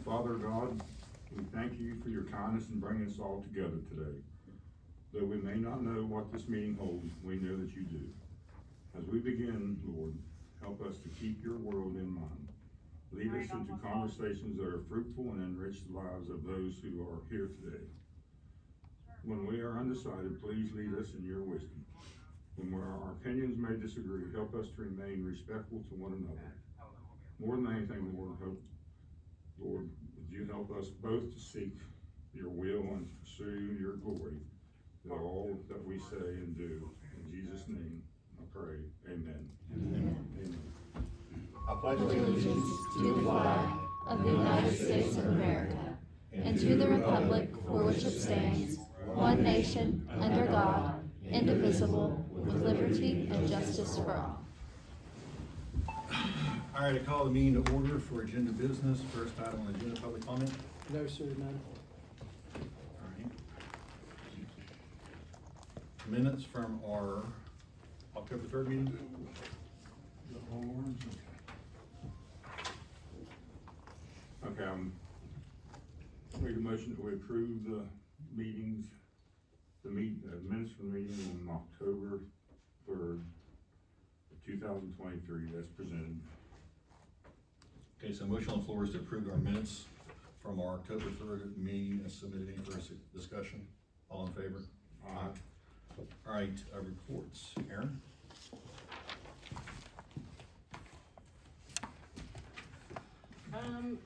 Father God, we thank you for your kindness in bringing us all together today. Though we may not know what this meeting holds, we know that you do. As we begin, Lord, help us to keep your world in mind. Lead us into conversations that are fruitful and enrich the lives of those who are here today. When we are undecided, please lead us in your wisdom. When our opinions may disagree, help us to remain respectful to one another. More than anything, Lord, would you help us both to seek your will and to pursue your glory in all that we say and do. In Jesus' name, I pray. Amen. Amen. Amen. I pledge allegiance to the flag of the United States of America and to the republic for which it stands, one nation, under God, indivisible, with liberty and justice for all. All right, I call the meeting to order for agenda business. First item on the agenda, public comment. No, sir, none. All right. Minutes from our October 3rd meeting. Okay, make a motion that we approve the meetings, minutes from the meeting on October 3rd, 2023, as presented. Okay, so motion on the floor is to approve our minutes from our October 3rd meeting as submitted. Any further discussion? All in favor? Aye. All right, reports. Aaron?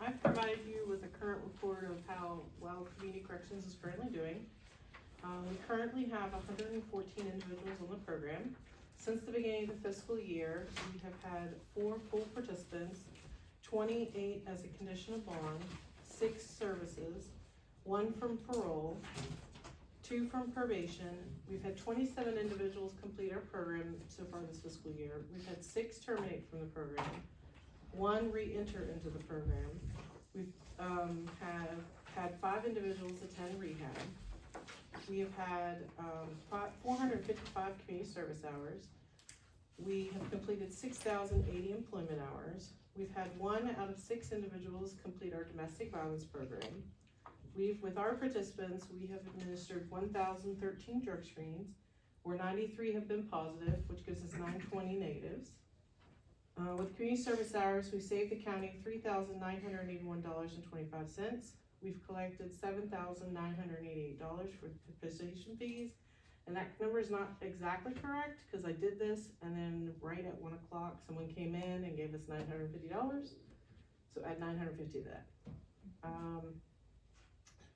I've provided you with a current report of how well Community Corrections is currently doing. We currently have 114 individuals on the program. Since the beginning of the fiscal year, we have had 4 full participants, 28 as a condition of bond, 6 services, 1 from parole, 2 from probation. We've had 27 individuals complete our program so far this fiscal year. We've had 6 terminate from the program, 1 re-enter into the program. We've have had 5 individuals attend rehab. We have had 455 community service hours. We have completed 6,080 employment hours. We've had 1 out of 6 individuals complete our domestic violence program. With our participants, we have administered 1,013 drug screens, where 93 have been positive, which gives us 920 negatives. With community service hours, we saved the county $3,981.25. We've collected $7,988 for participation fees, and that number is not exactly correct because I did this and then right at 1 o'clock someone came in and gave us $950, so add $950 to that.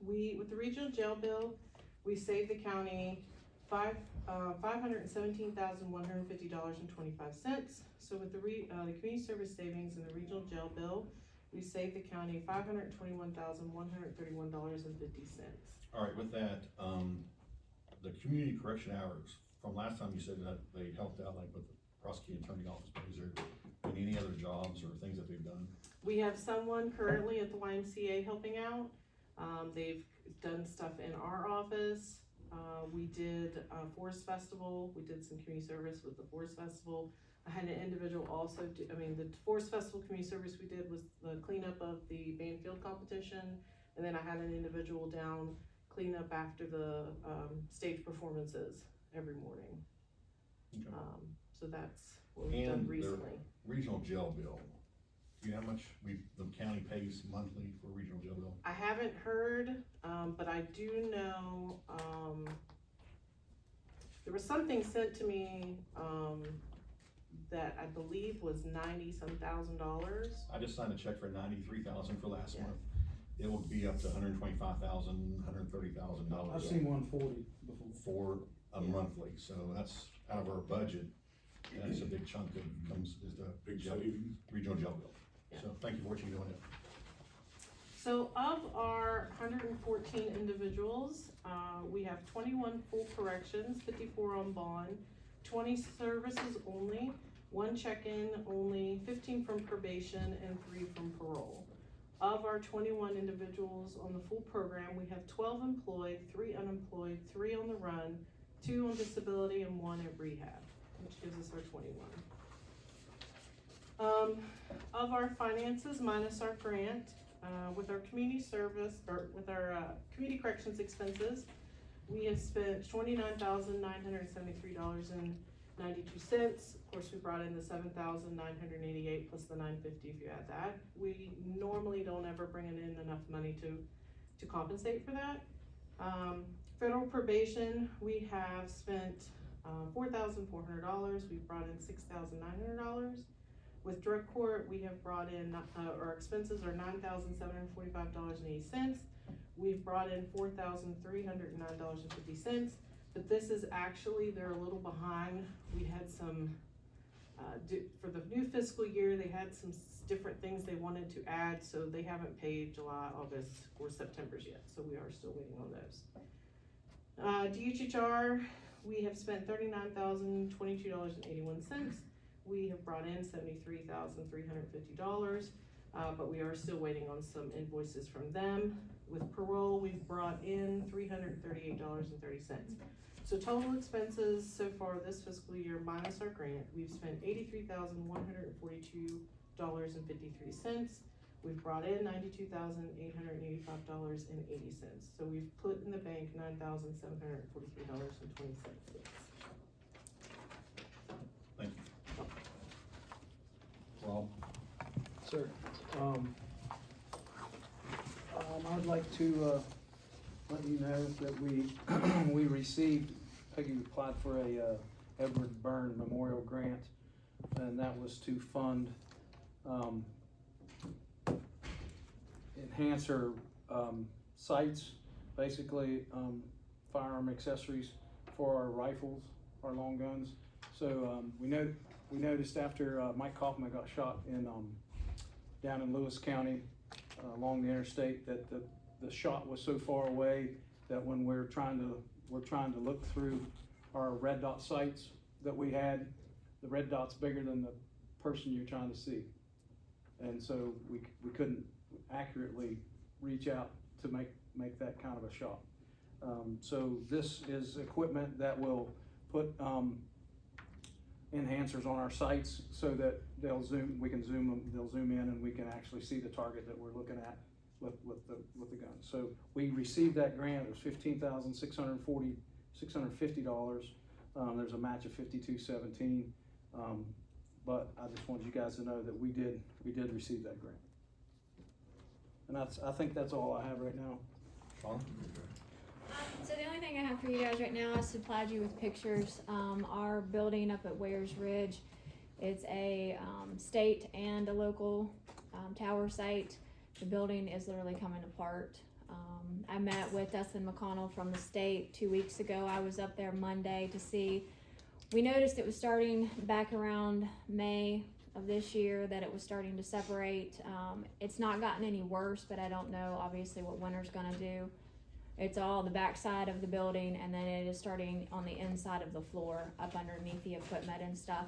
With the regional jail bill, we saved the county $517,150.25. So with the community service savings and the regional jail bill, we saved the county $521,131.50. All right, with that, the community correction hours, from last time you said that they helped out like with the prosecuting attorney office, but is there been any other jobs or things that they've done? We have someone currently at the YMCA helping out. They've done stuff in our office. We did a Forest Festival. We did some community service with the Forest Festival. I had an individual also the Forest Festival community service we did was the cleanup of the band field competition. And then I had an individual down clean up after the stage performances every morning. Okay. So that's what we've done recently. The regional jail bill, do you know how much the county pays monthly for regional jail bill? I haven't heard, but I do know, there was something sent to me, that I believe was $90-some thousand. I just signed a check for $93,000 for last month. It will be up to $125,000, $130,000. I've seen 140 before. For a monthly, so that's out of our budget. That's a big chunk that comes, is the Big savings. regional jail bill. Yeah. So thank you for what you're doing. So of our 114 individuals, we have 21 full corrections, 54 on bond, 20 services only, 1 check-in only, 15 from probation, and 3 from parole. Of our 21 individuals on the full program, we have 12 employed, 3 unemployed, 3 on the run, 2 on disability, and 1 at rehab, which gives us our 21. Of our finances minus our grant, With our community service, or with our, community corrections expenses, we have spent $29,973.92. Of course, we brought in the $7,988 plus the $950 if you add that. We normally don't ever bring in enough money to compensate for that. Federal probation, we have spent $4,400. We've brought in $6,900. With drug court, we have brought in, our expenses are $9,745.80. We've brought in $4,309.50, but this is actually, they're a little behind. We had some, for the new fiscal year, they had some different things they wanted to add, so they haven't paid July, August, or September's yet, so we are still waiting on those. DHHR, we have spent $39,022.81. We have brought in $73,350, but we are still waiting on some invoices from them. With parole, we've brought in $338.30. So total expenses so far this fiscal year minus our grant, we've spent $83,142.53. We've brought in $92,885.80. So we've put in the bank $9,743.20. Thank you. Rob? Sir, I'd like to, let you know that we, we received, Peggy applied for a, Edward Byrne Memorial Grant, and that was to fund, enhance her, sights, basically, firearm accessories for our rifles, our long guns. So, we noticed after, Mike Kaufman got shot in, down in Lewis County, along the interstate, that the shot was so far away that when we're trying to look through our red dot sights that we had, the red dot's bigger than the person you're trying to see. And so we couldn't accurately reach out to make that kind of a shot. So this is equipment that will put enhancers on our sights so that they'll zoom in and we can actually see the target that we're looking at with the gun. So we received that grant. It was $15,650. There's a match of $52,17. But I just wanted you guys to know that we did receive that grant. And I think that's all I have right now. Sean? So the only thing I have for you guys right now is supplied you with pictures. Our building up at Wares Ridge, it's a state and a local tower site. The building is literally coming apart. I met with Dustin McConnell from the state 2 weeks ago. I was up there Monday to see. We noticed it was starting back around May of this year that it was starting to separate. It's not gotten any worse, but I don't know obviously what winter's gonna do. It's all the backside of the building, and then it is starting on the inside of the floor, up underneath the equipment and stuff.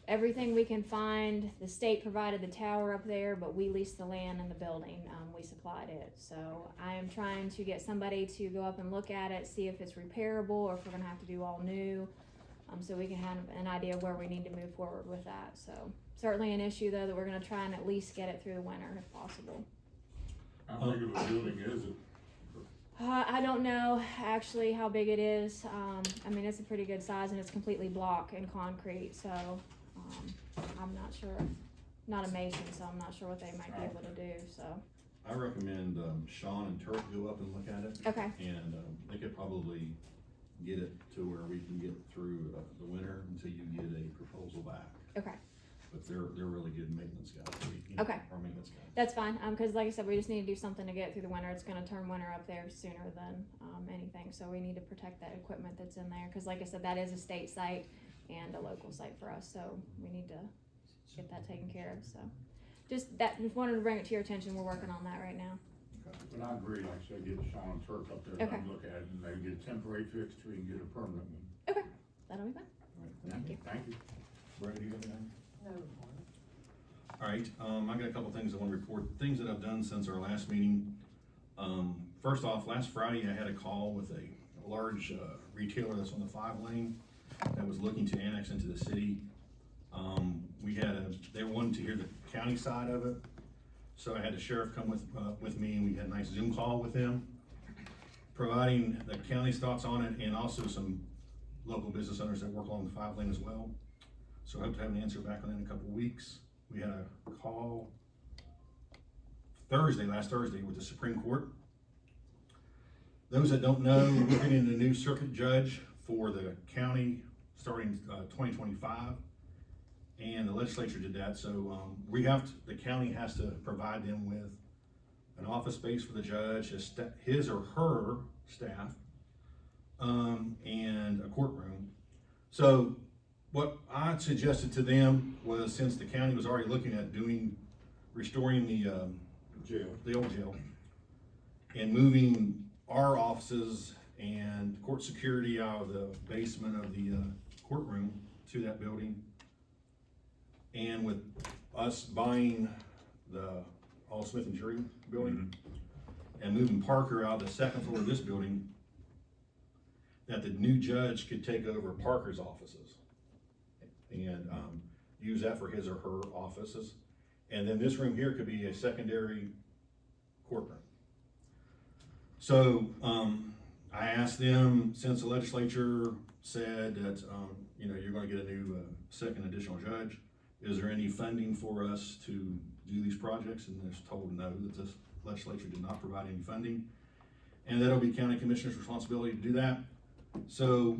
Everything we can find, the state provided the tower up there, but we leased the land and the building. We supplied it. So I am trying to get somebody to go up and look at it, see if it's repairable or if we're gonna have to do all new. So we can have an idea of where we need to move forward with that. So certainly an issue though that we're gonna try and at least get it through the winter if possible. How big of a building is it? I don't know actually how big it is. I mean, it's a pretty good size and it's completely block and concrete, so I'm not sure. Not a mason, so I'm not sure what they might be able to do, so. I recommend Sean and Turk go up and look at it. Okay. And they could probably get it to where we can get through the winter until you get a proposal back. Okay. But they're really good maintenance guys. Okay. Our maintenance guys. That's fine, cause like I said, we just need to do something to get through the winter. It's gonna turn winter up there sooner than, anything, so we need to protect that equipment that's in there, cause like I said, that is a state site and a local site for us, so we need to get that taken care of, so. Just wanted to bring it to your attention, we're working on that right now. But I agree, like I said, get Sean and Turk up there and Okay. look at it, and maybe get a temporary fix till we can get a permanent one. Okay, that'll be fine. All right, Thank you. Thank you. Brad, do you have anything? No. All right, I got a couple things I want to report, things that I've done since our last meeting. First off, last Friday, I had a call with a large retailer that's on the 5-lane that was looking to annex into the city. They wanted to hear the county side of it. So I had the sheriff come with me, and we had a nice Zoom call with him, providing the county's thoughts on it, and also some local business owners that work along the 5 lane as well. So I hope to have an answer back on it in a couple of weeks. We had a call last Thursday with the Supreme Court. Those that don't know, we're getting a new circuit judge for the county starting 2025, and the legislature did that. So the county has to provide them with an office space for the judge, his or her staff, and a courtroom. So what I suggested to them was, since the county was already looking at restoring the old jail, and moving our offices and court security out of the basement of the courtroom to that building, and with us buying the All Smith and Jury building, and moving Parker out of the 2nd floor of this building, that the new judge could take over Parker's offices and use that for his or her offices. And then this room here could be a secondary courtroom. So I asked them, since the legislature said that you're going to get a new second additional judge, is there any funding for us to do these projects? And they're told no, that this legislature did not provide any funding, and that'll be county commissioner's responsibility to do that. So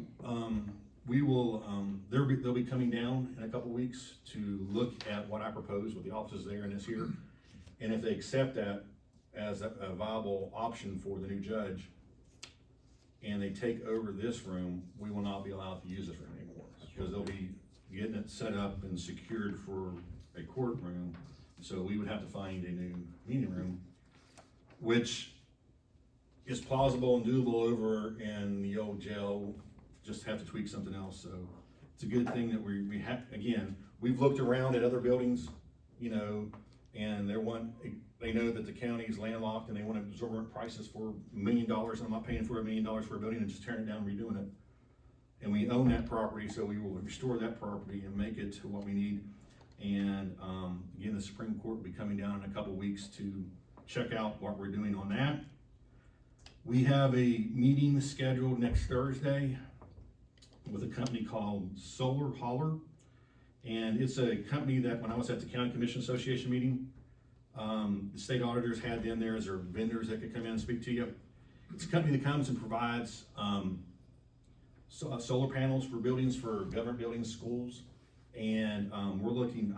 we will, they'll be coming down in a couple weeks to look at what I propose with the offices there and this here. And if they accept that as a viable option for the new judge, and they take over this room, we will not be allowed to use this room anymore, because they'll be getting it set up and secured for a courtroom. So we would have to find a new meeting room, which is plausible and doable over in the old jail. Just have to tweak something else. So it's a good thing that we have, again, we've looked around at other buildings, and they know that the county is landlocked, and they want exorbitant prices for $1 million, and I'm not paying for $1 million for a building and just tearing it down and redoing it. And we own that property, so we will restore that property and make it to what we need. And again, the Supreme Court will be coming down in a couple weeks to check out what we're doing on that. We have a meeting scheduled next Thursday with a company called Solar Holler. And it's a company that, when I was at the County Commission Association meeting, the state auditors had them there as their vendors that could come in and speak to you. It's a company that comes and provides solar panels for buildings, for government buildings, schools. And I'm looking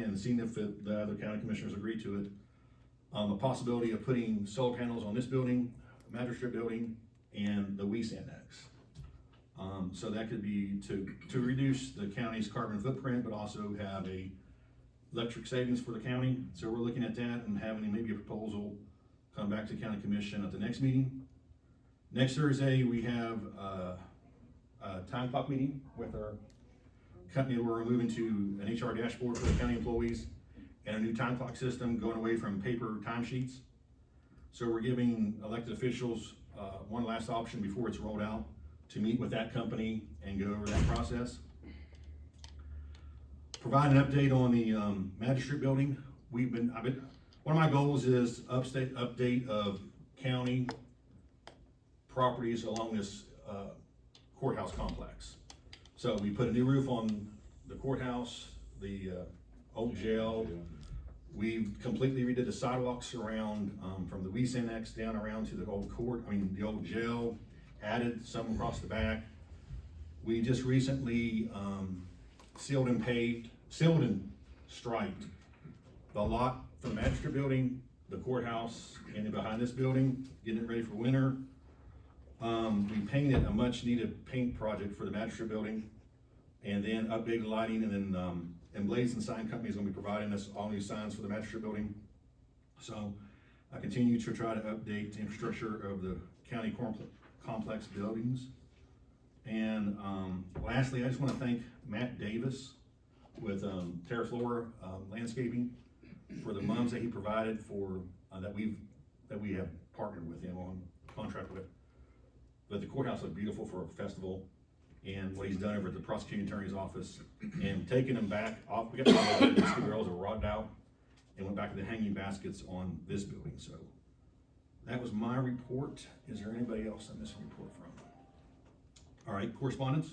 and seeing if the other county commissioners agree to it, a possibility of putting solar panels on this building, Magistrate building, and the Weiss Annex. So that could be to reduce the county's carbon footprint, but also have a electric savings for the county. So we're looking at that and having maybe a proposal come back to county commission at the next meeting. Next Thursday, we have a time clock meeting with our company. We're moving to an HR dashboard for the county employees and a new time clock system, going away from paper timesheets. So we're giving elected officials one last option before it's rolled out, to meet with that company and go over that process. Provide an update on the magistrate building. One of my goals is update of county properties along this courthouse complex. So we put a new roof on the courthouse, the old jail. We've completely redid the sidewalks around from the Weiss Annex down around to the old the old jail, added some across the back. We just recently sealed and striped the lot from the magistrate building, the courthouse, and then behind this building, getting it ready for winter. We painted a much needed paint project for the magistrate building, and then updated lighting, and then Blazing Sign Company is going to be providing us all new signs for the magistrate building. So I continue to try to update the infrastructure of the county complex buildings. And lastly, I just want to thank Matt Davis with Terraflora Landscaping for the mums that he provided for that we have partnered with him on contract with. But the courthouse looked beautiful for a festival, and what he's done over at the prosecuting attorney's office and taking them back off. We got the girls are rocked out, and went back to the hanging baskets on this building, so. That was my report. Is there anybody else I'm missing a report from? All right, correspondence?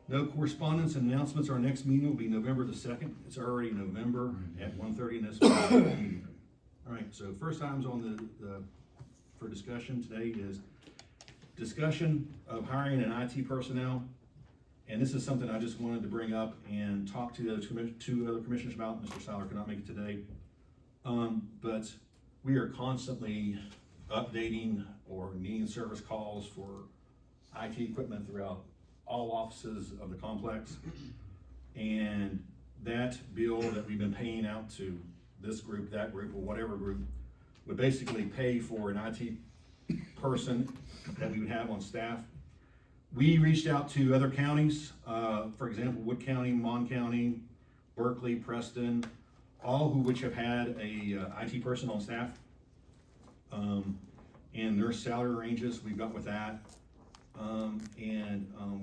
No correspondence and announcements. Our next meeting will be November the 2nd. It's already November at 1:30 in this meeting. All right, so first items on for discussion today is discussion of hiring an IT personnel. And this is something I just wanted to bring up and talk to the two other commissioners about. Mr. Siler could not make it today. But we are constantly updating or needing service calls for IT equipment throughout all offices of the complex. And that bill that we've been paying out to this group, that group, or whatever group, would basically pay for an IT person that we would have on staff. We reached out to other counties, for example, Wood County, Mon County, Berkeley, Preston, all which have had a IT person on staff. And their salary ranges we've got with that.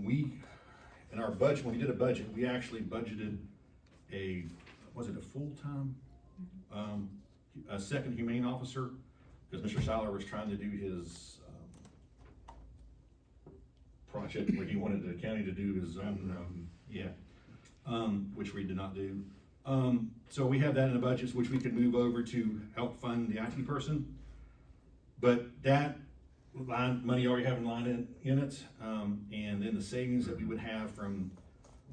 We, in our budget, when we did a budget, we actually budgeted was it a full-time? A second humane officer, because Mr. Siler was trying to do his project where he wanted the county to do his own, which we did not do. So we have that in the budgets, which we could move over to help fund the IT person. But that money already have in line in it, and then the savings that we would have from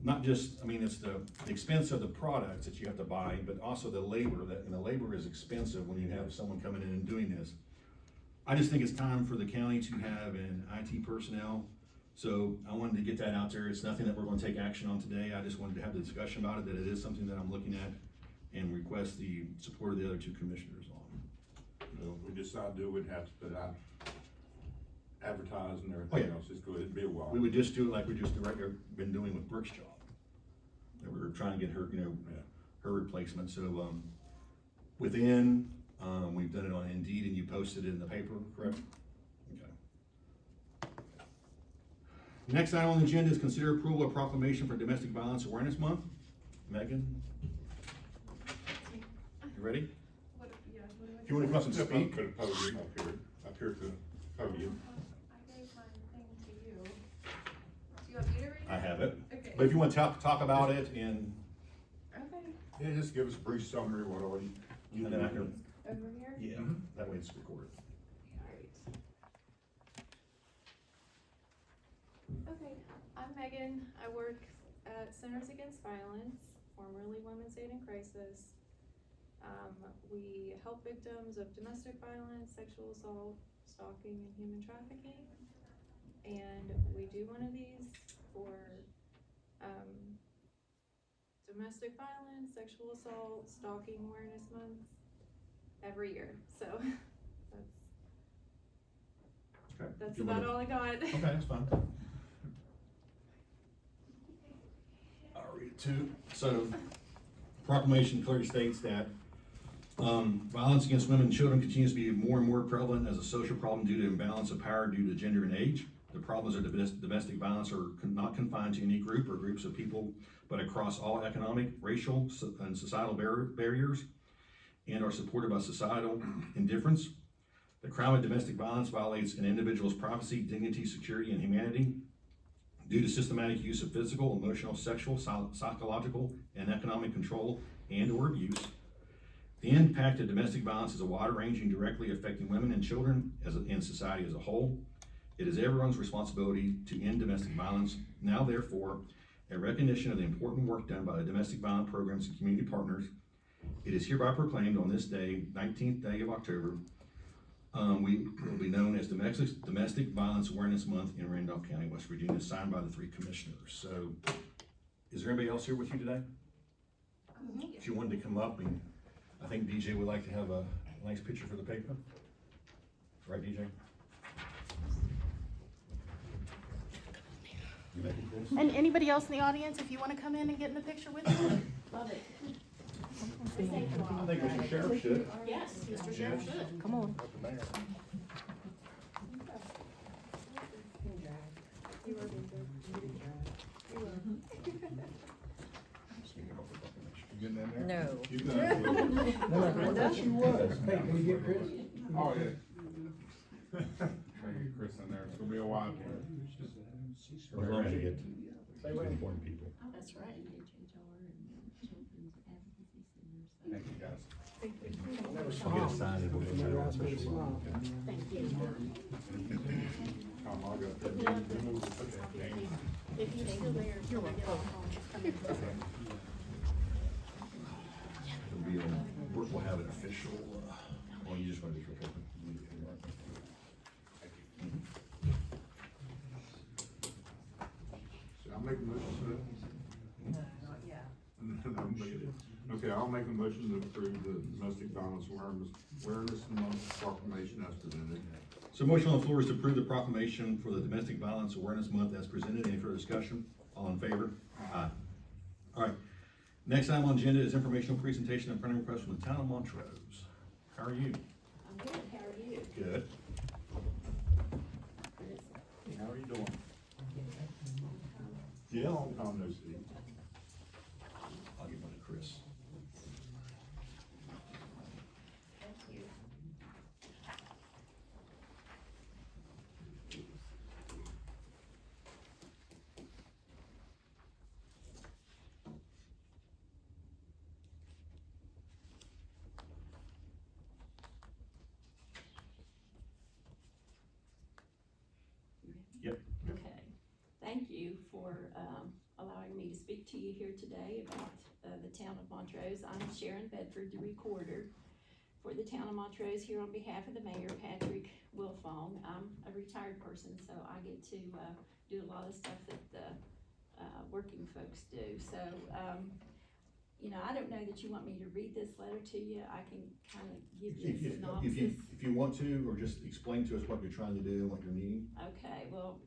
not just, it's the expense of the products that you have to buy, but also the labor, and the labor is expensive when you have someone coming in and doing this. I just think it's time for the county to have an IT personnel. So I wanted to get that out there. It's nothing that we're gonna take action on today. I just wanted to have the discussion about it, that it is something that I'm looking at, and request the support of the other two commissioners on. Well, if we decide to do it, we'd have to put out advertising and everything else. It's good, it'd be a while. We would just do it like we just been doing with Brooke's job. That we were trying to get her, her replacement. So, within, we've done it on Indeed, and you posted it in the paper, correct? Okay. Next item on the agenda is consider approval of proclamation for Domestic Violence Awareness Month. Megan? You ready? If you want to come up and Step up speak. to the podium up here to the podium. I gave my thing to you. Do you want me to read it? I have it. Okay. But if you want to talk about it and Okay. Yeah, just give us a brief summary of what all you And then I can- Over here? yeah, that way it's recorded. Alright. Okay, I'm Megan. I work at Centers Against Violence, formerly Women's Aid in Crisis. We help victims of domestic violence, sexual assault, stalking, and human trafficking. And we do one of these for domestic violence, sexual assault, stalking awareness month every year. So that's Do you about wanna- all I got. Okay, that's fine. I'll read it too. So, proclamation clearly states that violence against women and children continues to be more and more prevalent as a social problem due to imbalance of power due to gender and age. The problems of domestic violence are not confined to any group or groups of people, but across all economic, racial, and societal barriers, and are supported by societal indifference. The crime of domestic violence violates an individual's privacy, dignity, security, and humanity due to systematic use of physical, emotional, sexual, psychological, and economic control and/or abuse. The impact of domestic violence is a wide-ranging, directly affecting women and children and society as a whole. It is everyone's responsibility to end domestic violence. Now, therefore, a recognition of the important work done by the domestic violence programs and community partners, it is hereby proclaimed on this day, 19th day of October, we will be known as Domestic Violence Awareness Month in Randolph County, West Virginia, signed by the 3 commissioners. So, is there anybody else here with you today? If you wanted to come up, and I think DJ would like to have a nice picture for the paper. Right, DJ? You make it, Chris? And anybody else in the audience, if you want to come in and get in the picture with us, love it. I think Mr. Sheriff should. Yes, Mr. Sheriff should. Come on. You were good. You were. You getting in there? No. You guys will. I thought she was. Hey, can we get Chris? Oh, yeah. Try to get Chris in there, it's gonna be a while. As long as you get Say to when. important people. That's right. Thank you, guys. I'll get it signed and we'll get it on a special one. Tom, I got that. If you're still there, you're welcome. Come in. It'll be on, we'll have an official, well, you just want to do it real quick. So I'll make a motion for that. Okay, I'll make a motion to approve the domestic violence awareness month proclamation as presented. So motion on the floor is to approve the proclamation for the Domestic Violence Awareness Month as presented. Any further discussion? All in favor? Aye. All right. Next item on the agenda is informational presentation and printing request from the town of Montrose. How are you? I'm good, how are you? Good. How are you doing? Yeah, long time no see. I'll give one to Chris. Yep. Okay, thank you for, allowing me to speak to you here today about, the town of Montrose. I'm Sharon Bedford, the recorder for the town of Montrose here on behalf of the mayor, Patrick Wilfong. I'm a retired person, so I get to, do a lot of stuff that the, working folks do. So, you know, I don't know that you want me to read this letter to you. I can kind of give you a synopsis. If you want to, or just explain to us what you're trying to do and what you're needing. Okay, well,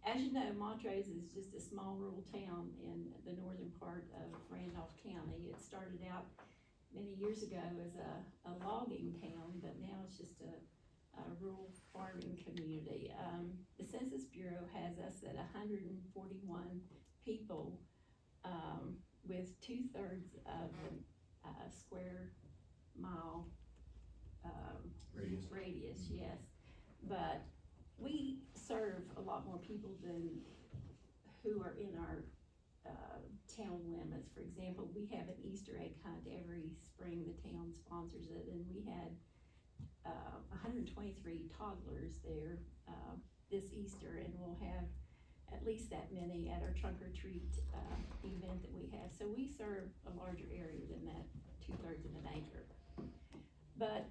as you know, Montrose is just a small rural town in the northern part of Randolph County. It started out many years ago as a logging town, but now it's just a rural farming community. The Census Bureau has us at 141 people, with 2/3 of a square mile radius, yes. But we serve a lot more people than who are in our town limits. For example, we have an Easter egg hunt every spring. The town sponsors it, and we had 123 toddlers there this Easter, and we'll have at least that many at our trunk or treat event that we have. So we serve a larger area than that 2/3 of an acre. But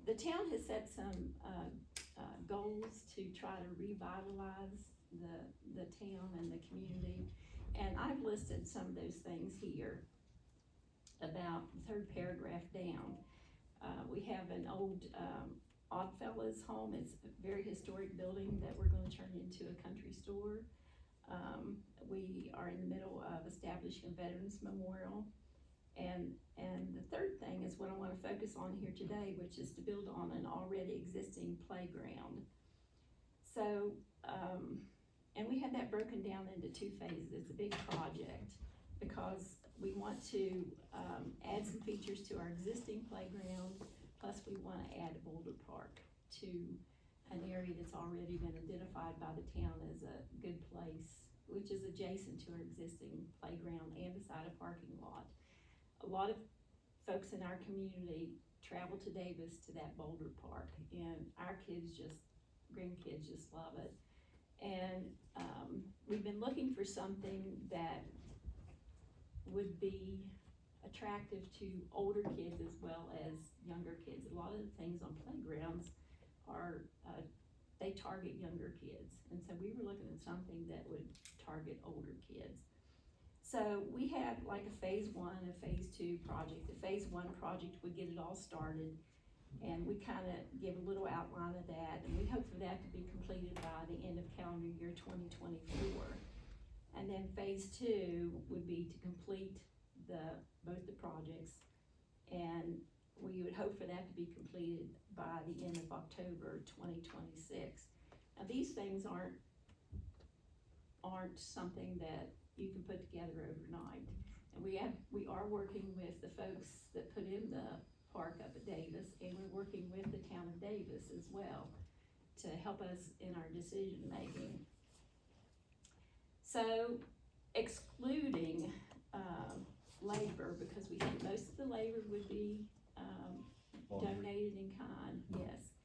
the town has set some goals to try to revitalize the town and the community. And I've listed some of those things here about the third paragraph down. We have an old Oddfellows home. It's a very historic building that we're gonna turn into a country store. We are in the middle of establishing a Veterans Memorial. And the third thing is what I wanna focus on here today, which is to build on an already existing playground. So, and we had that broken down into 2 phases. It's a big project because we want to add some features to our existing playground, plus we wanna add a boulder park to an area that's already been identified by the town as a good place, which is adjacent to our existing playground and beside a parking lot. A lot of folks in our community travel to Davis to that boulder park, and our grandkids just love it. And we've been looking for something that would be attractive to older kids as well as younger kids. A lot of the things on playgrounds are, they target younger kids, and so we were looking at something that would target older kids. So we have like a phase 1, a phase 2 project. The phase 1 project would get it all started, and we kinda give a little outline of that, and we hope for that to be completed by the end of calendar year 2024. And then phase 2 would be to complete both the projects, and we would hope for that to be completed by the end of October 2026. Now, these things aren't something that you can put together overnight. And we are working with the folks that put in the park up at Davis, and we're working with the town of Davis as well to help us in our decision making. So excluding, labor, because we think most of the labor would be, donated in kind, yes.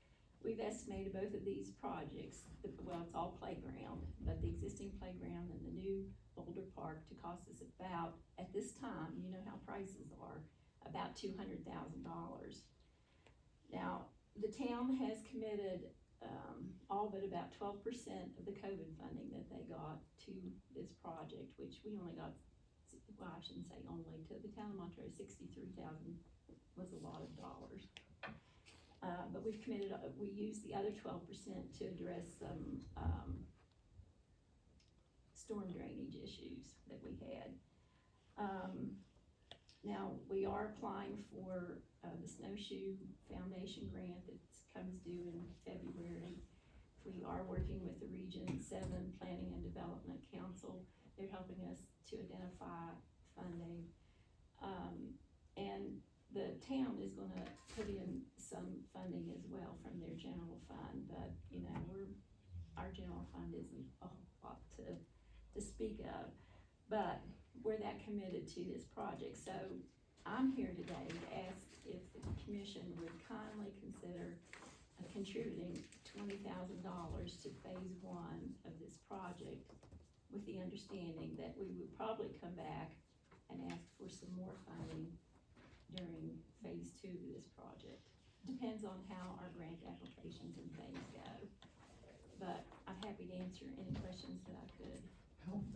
We've estimated both of these projects, well, it's all playground, but the existing playground and the new Boulder Park to cost us about, at this time, you know how prices are, about $200,000. Now, the town has committed, all but about 12% of the COVID funding that they got to this project, which we only got, well, I shouldn't say only, to the town of Montrose, 63,000 was a lot of dollars. But we've committed, we used the other 12% to address some, storm drainage issues that we had. Now, we are applying for, the Snowshoe Foundation grant that comes due in February. We are working with the Region 7 Planning and Development Council. They're helping us to identify funding. And the town is gonna put in some funding as well from their general fund, but, you know, our general fund isn't a whole lot to speak of, but we're that committed to this project. So I'm here today to ask if the commission would kindly consider contributing $20,000 to phase 1 of this project, with the understanding that we would probably come back and ask for some more funding during phase 2 of this project. Depends on how our grant applications and things go. But I'm happy to answer any questions that I could.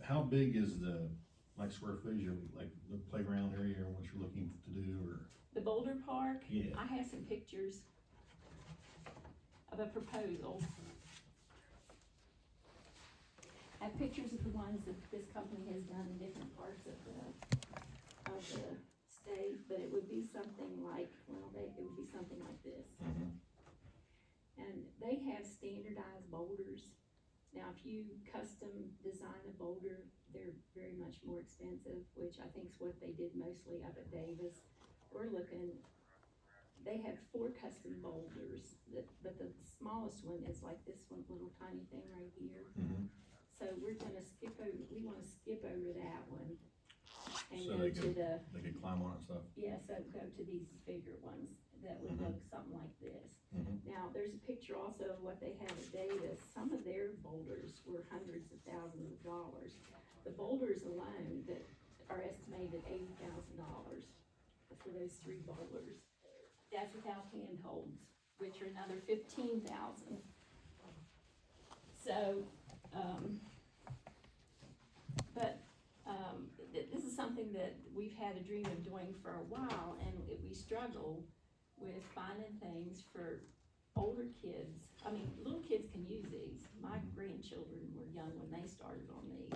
How big is the, like, square footage of, like, the playground area, or what you're looking to do, or? The Boulder Park, Yeah. I have some pictures of a proposal. I have pictures of the ones that this company has done in different parts of the state, but it would be something like, well, it would be something like this. And they have standardized boulders. Now, if you custom design a boulder, they're very much more expensive, which I think is what they did mostly up at Davis. We're looking, they have 4 custom boulders, but the smallest one is like this one little tiny thing right here. So we're gonna we wanna skip over that one and So go they to the, could climb on it and stuff? yeah, so go to these bigger ones that would look something like this. Now, there's a picture also of what they have at Davis. Some of their boulders were hundreds of thousands of dollars. The boulders alone that are estimated at $80,000 for those 3 boulders. That's without handholds, which are another $15,000. So, this is something that we've had a dream of doing for a while, and we struggle with finding things for older kids. I mean, little kids can use these. My grandchildren were young when they started on these,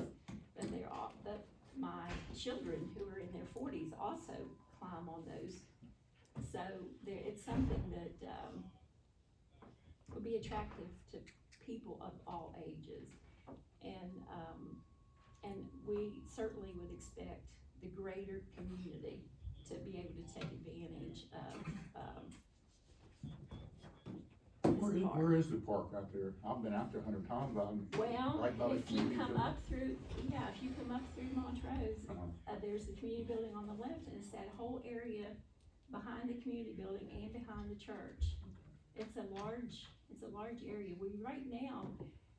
but my children who are in their 40s also climb on those. So it's something that would be attractive to people of all ages, and we certainly would expect the greater community to be able to take advantage of this park. Where is the park out there? I've been out there 100 times, but I'm Well, right by the if you community come building. up through, if you come up through Montrose, Uh-huh. there's the community building on the left, and it's that whole area behind the community building and behind the church. It's a large area. Right now,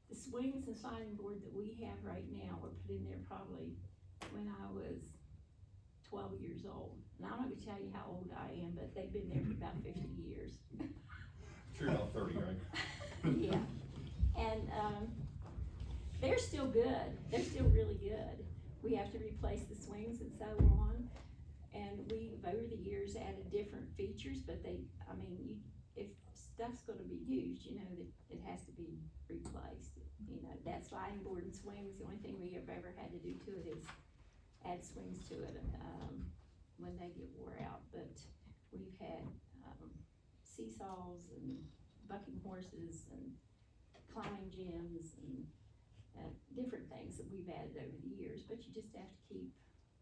the swings and sliding board that we have right now were put in there probably when I was 12 years old. And I'm not gonna tell you how old I am, but they've been there for about 50 years. Sure, about 30, right? Yeah, and, they're still good, they're still really good. We have to replace the swings and so on, and we've over the years added different features, but if stuff's gonna be used, you know, that it has to be replaced. You know, that sliding board and swings, the only thing we have ever had to do to it is add swings to it, when they get wore out, but we've had, seesaws and bucking horses and climbing gyms and different things that we've added over the years, but you just have to keep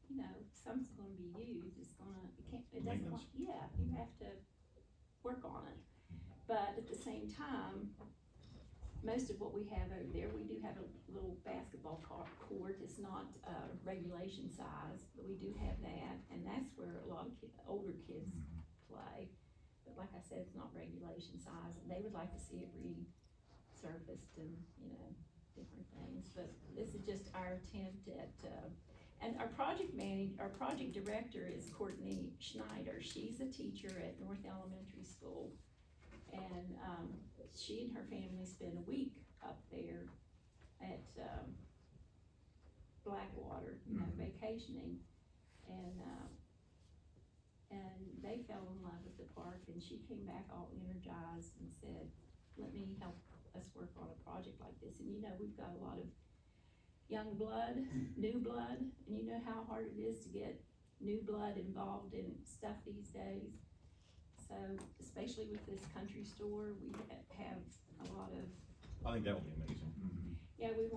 you know, something's gonna be used, it doesn't, Maintenance. yeah, you have to work on it. But at the same time, most of what we have over there, we do have a little basketball court, it's not, regulation size, but we do have that, and that's where a lot of older kids play. But like I said, it's not regulation size, and they would like to see it resurfaced and, you know, different things, but this is just our attempt at, and our project director is Courtney Schneider, she's a teacher at North Elementary School. And, she and her family spent a week up there at, Blackwater, you know, vacationing. And they fell in love with the park, and she came back all energized and said, let me help us work on a project like this. And you know, we've got a lot of young blood, new blood, and you know how hard it is to get new blood involved in stuff these days. So, especially with this country store, we have a lot of, I think that would be amazing. yeah, we've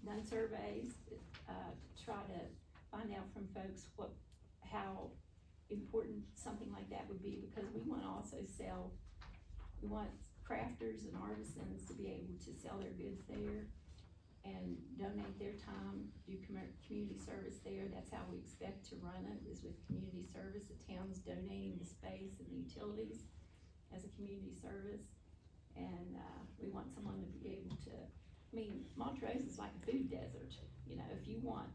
done surveys, to try to find out from folks how important something like that would be, because we wanna also we want crafters and artisans to be able to sell their goods there and donate their time, do community service there. That's how we expect to run it, is with community service. The town's donating the space and the utilities as a community service. And, we want someone to be able to, I mean, Montrose is like a food desert. You know, if you want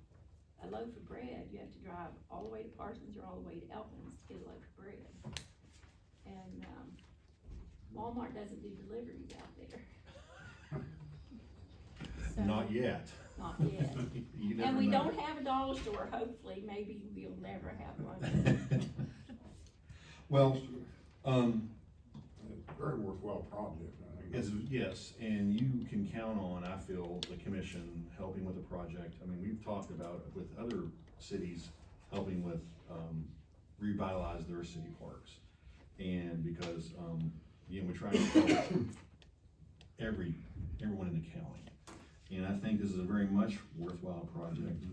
a loaf of bread, you have to drive all the way to Parsons or all the way to Elkins to get a loaf of bread. And, Walmart doesn't do deliveries out there. So- Not yet. Not yet. You never And we know. don't have a dollar store, hopefully, maybe we'll never have one. Well, It's a very worthwhile project, I think. yes, and you can count on, I feel, the commission helping with the project. I mean, we've talked about with other cities helping with, revitalize their city parks. And because, you know, we try to help everyone in the county. And I think this is a very much worthwhile project.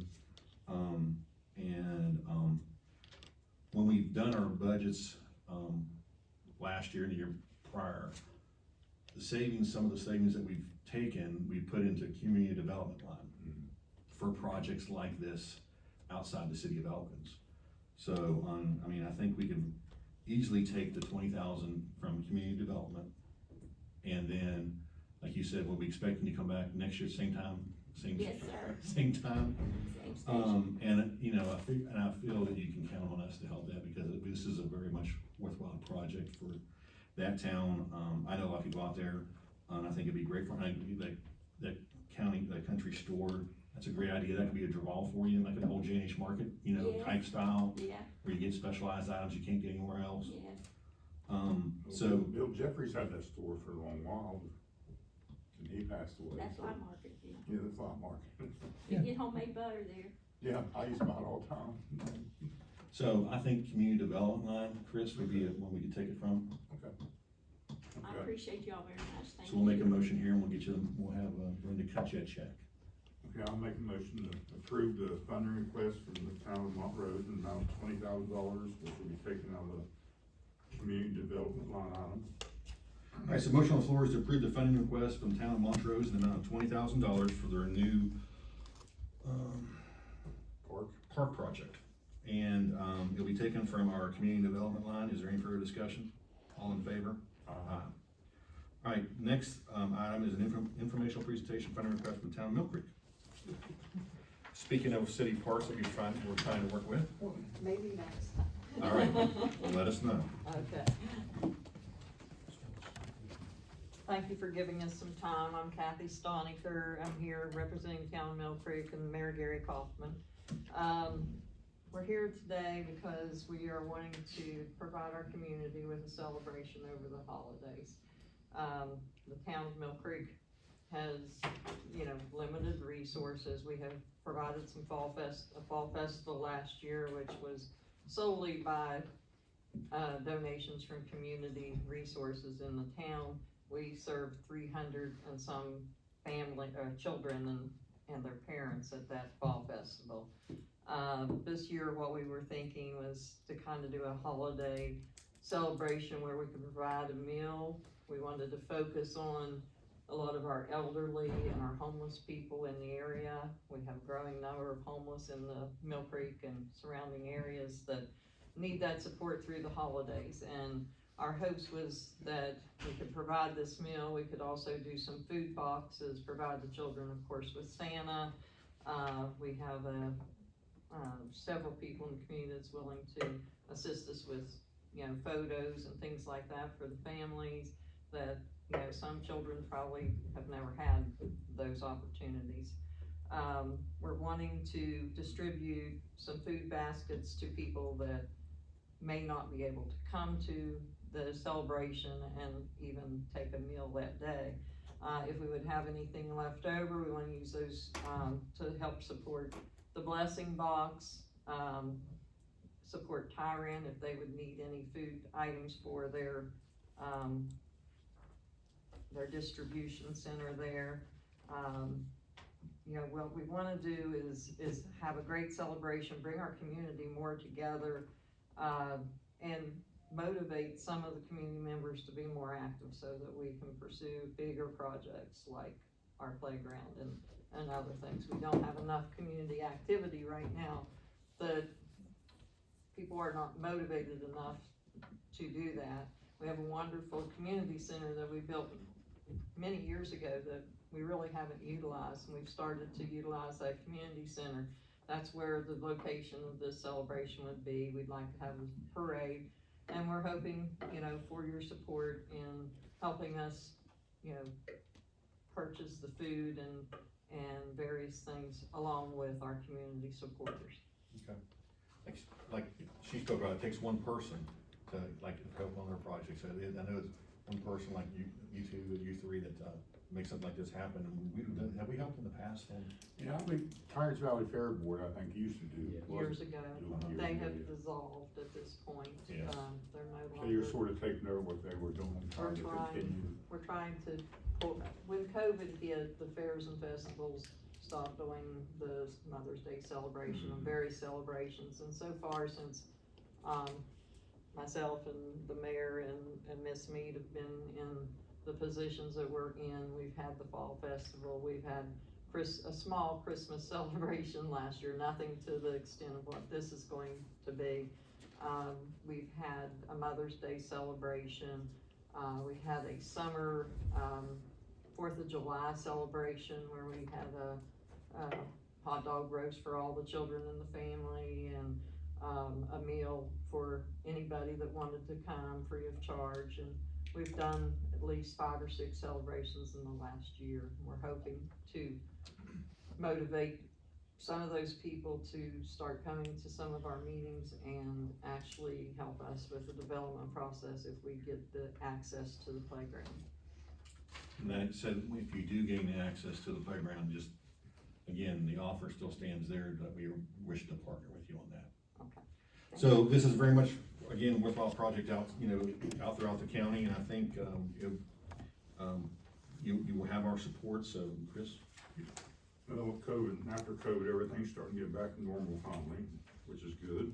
When we've done our budgets, last year and the year prior, some of the savings that we've taken, we put into community development line for projects like this outside the city of Elkins. So, I mean, I think we can easily take the 20,000 from community development, and then, like you said, we'll be expecting to come back next year, same time, Yes, sir. same time. Same station. And, you know, I feel that you can count on us to help that, because this is a very much worthwhile project for that town. I know a lot of people out there, I think it'd be great for, that country store. That's a great idea. That could be a draw for you, like an old J&H market, you know, Yeah. type style, Yeah, where you get specialized items you can't get anywhere else. yeah, So, Bill Jeffries had that store for a long while, and he passed away. that's so- my market, yeah. Yeah, the fly market. You get homemade butter there. Yeah, I used to buy it all the time. so I think community development line, Chris, would be one we could take it from. Okay. I Okay. appreciate y'all very much, thank you. So we'll make a motion here, and we'll have Brenda cut you a check. Okay, I'll make a motion to approve the funding request from the town of Montrose in the amount of $20,000, which will be taken out of the community development line item. All right, so motion on the floor is to approve the funding request from the town of Montrose in the amount of $20,000 for their new, park project. And, it'll be taken from our community development line. Is there any further discussion? All in favor? All right, next, item is an informational presentation funding request from the town of Mill Creek. Speaking of city parks that we're trying to work with, Maybe next time. all right, well, let us know. Okay. Thank you for giving us some time. I'm Kathy Stoniker. I'm here representing the town of Mill Creek and Mayor Gary Kaufman. We're here today because we are wanting to provide our community with a celebration over the holidays. The town of Mill Creek has, limited resources. We have provided a fall festival last year, which was solely by donations from community resources in the town. We served 300 and some children and and their parents at that fall festival. This year, what we were thinking was to kind of do a holiday celebration where we could provide a meal. We wanted to focus on a lot of our elderly and our homeless people in the area. We have a growing number of homeless in the Mill Creek and surrounding areas that need that support through the holidays. And our hopes was that we could provide this meal. We could also do some food boxes, provide the children, of course, with Santa. We have several people in the community that's willing to assist us with, photos and things like that for the families that, some children probably have never had those opportunities. We're wanting to distribute some food baskets to people that may not be able to come to the celebration and even take a meal that day. If we would have anything left over, we want to use those to help support the blessing box, support Tyran if they would need any food items for their distribution center there. What we want to do is have a great celebration, bring our community more together, and motivate some of the community members to be more active so that we can pursue bigger projects like our playground and other things. We don't have enough community activity right now that people are not motivated enough to do that. We have a wonderful community center that we built many years ago that we really haven't utilized, and we've started to utilize that community center. That's where the location of this celebration would be. We'd like to have a parade, and we're hoping, for your support in helping us, purchase the food and various things along with our community supporters. Okay. Like she spoke about, it takes one person to help on their project. So I know it's one person like you two, you three that make something like this happen. And have we helped in the past? Yeah, I think Tyrants Valley Fair Board, I think, used to do. Years ago, Years they ago, have yeah. dissolved at this point. Yes. They're no So longer. you're sort of taking over what they were doing, We're trying to continue. We're trying to pull, when COVID hit, the fairs and festivals stopped doing the Mother's Day celebration and various celebrations. And so far, since, myself and the mayor and Miss Mead have been in the positions that we're in, we've had the fall festival, we've had a small Christmas celebration last year, nothing to the extent of what this is going to be. We've had a Mother's Day celebration. We had a summer 4th of July celebration where we had a hot dog roast for all the children in the family, and a meal for anybody that wanted to come free of charge. And we've done at least 5 or 6 celebrations in the last year. We're hoping to motivate some of those people to start coming to some of our meetings and actually help us with the development process if we get the access to the playground. And that said, if you do gain access to the playground, just, again, the offer still stands there that we wish to partner with you on that. Okay. So this is very much, again, worthwhile project out, out throughout the county, and I think, you will have our support, so Chris? Well, after COVID, everything's starting to get back to normal finally, which is good.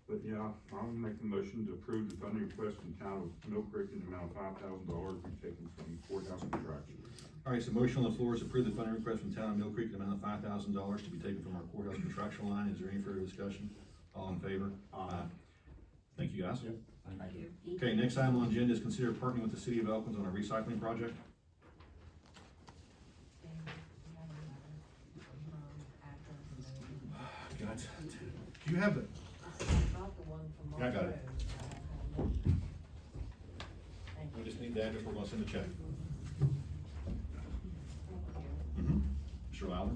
But yeah, I'll make the motion to approve the funding request from town of Mill Creek in the amount of $5,000 to be taken from courthouse contraction. All right, so motion on the floor is approve the funding request from town of Mill Creek in the amount of $5,000 to be taken from our courthouse contractual line. Is there any further discussion? All in favor? Aye. Thank you, guys. Thank you. Okay, next item on the agenda is consider partnering with the city of Elkins on a recycling project. God, do you have the? Yeah, I got it. We just need the address, we're gonna send a check. Mr. Lowder?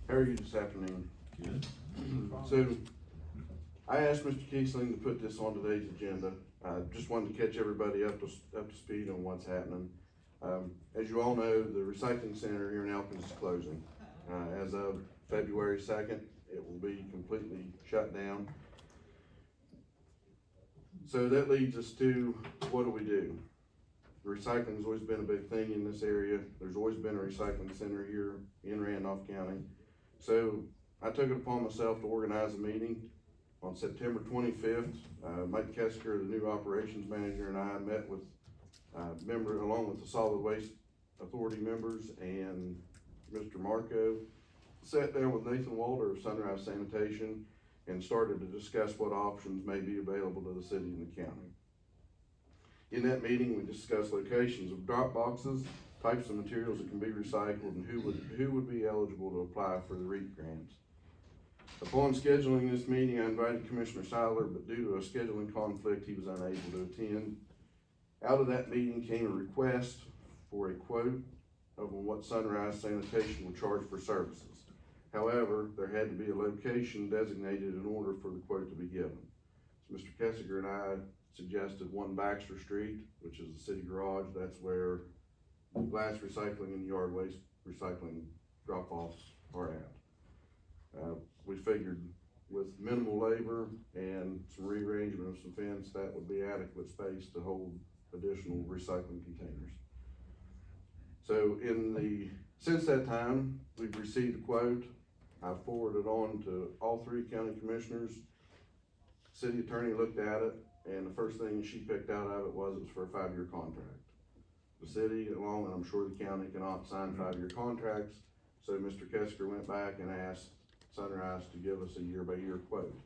How are you this afternoon? Good. So, I asked Mr. Kiesling to put this on today's agenda. Just wanted to catch everybody up to speed on what's happening. As you all know, the recycling center here in Elkins is closing. As of February 2nd, it will be completely shut down. So that leads us to, what do? recycling's always been a big thing in this area. There's always been a recycling center here in Randolph County. So I took it upon myself to organize a meeting on September 25th. Mike Kesker, the new operations manager, and I met with along with the Solid Waste Authority members and Mr. Marco, sat down with Nathan Walter of Sunrise Sanitation and started to discuss what options may be available to the city and the county. In that meeting, we discussed locations of drop boxes, types of materials that can be recycled, and who would be eligible to apply for the REAP grants. Upon scheduling this meeting, I invited Commissioner Seiler, but due to a scheduling conflict, he was unable to attend. Out of that meeting came a request for a quote of what Sunrise Sanitation would charge for services. However, there had to be a location designated in order for the quote to be given. So Mr. Kessinger and I suggested 1 Baxter Street, which is the city garage. That's where glass recycling and yard waste recycling drop-offs are at. We figured with minimal labor and some rearrangement of some fence, that would be adequate space to hold additional recycling containers. So since that time, we've received a quote. I forwarded on to all 3 county commissioners. City attorney looked at it, and the first thing she picked out of it was for a 5-year contract. The city, along, and I'm sure the county, cannot sign 5-year contracts, so Mr. Kesker went back and asked Sunrise to give us a year-by-year quote.